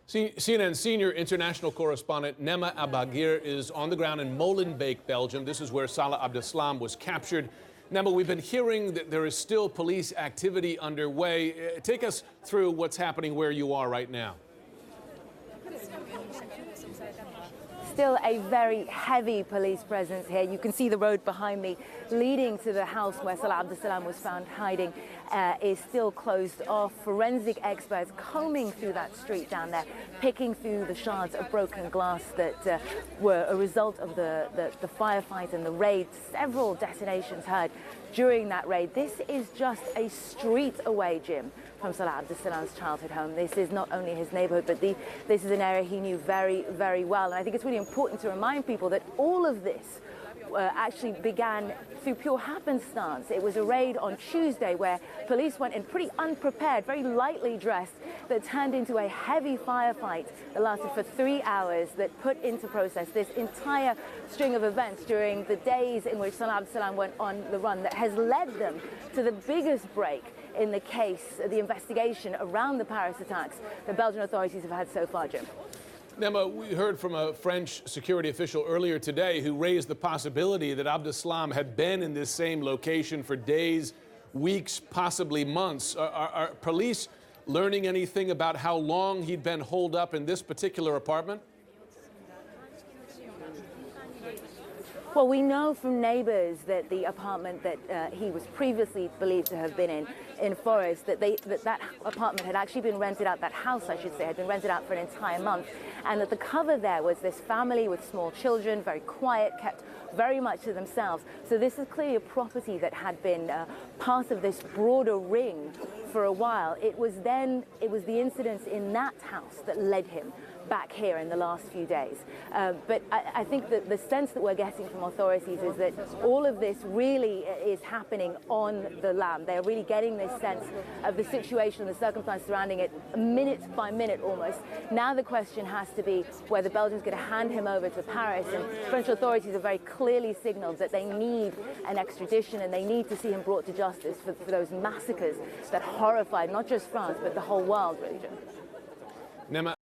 CNN senior international correspondent Nima Elbagir is on the ground in Molenbeek, Belgium. This is where Salah Abdeslam was captured. Nima, we've been hearing that there is still police activity underway. Take us through what's happening where you are right now. Still a very heavy police presence here. You can see the road behind me leading to the house where Salah Abdeslam was found hiding is still closed off. Forensic experts combing through that street down there, picking through the shards of broken glass that were a result of the firefight and the raid. Several detonations heard during that raid. This is just a street away, Jim, from Salah Abdeslam's childhood home. This is not only his neighborhood, but this is an area he knew very, very well. And I think it's really important to remind people that all of this actually began through pure happenstance. It was a raid on Tuesday where police went in pretty unprepared, very lightly dressed, that turned into a heavy firefight that lasted for 3 hours, that put into process this entire string of events during the days in which Salah Abdeslam went on the run that has led them to the biggest break in the case, the investigation around the Paris attacks the Belgian authorities have had so far, Jim. Nima, we heard from a French security official earlier today who raised the possibility that Abdeslam had been in this same location for days, weeks, possibly months. Are police learning anything about how long he'd been holed up in this particular apartment? Well, we know from neighbors that the apartment that he was previously believed to have been in Forest, that apartment had actually been rented out, that house, I should say, had been rented out for an entire month, and that the cover there was this family with small children, very quiet, kept very much to themselves. So this is clearly a property that had been part of this broader ring for a while. It was the incidents in that house that led him back here in the last few days. But I think that the sense that we're getting from authorities is that all of this really is happening on the lam. They're really getting this sense of the situation and the circumstances surrounding it minute by minute almost. Now the question has to be whether Belgium's going to hand him over to Paris, and French authorities have very clearly signaled that they need an extradition and they need to see him brought to justice for those massacres that horrified not just France but the whole world, really. Nima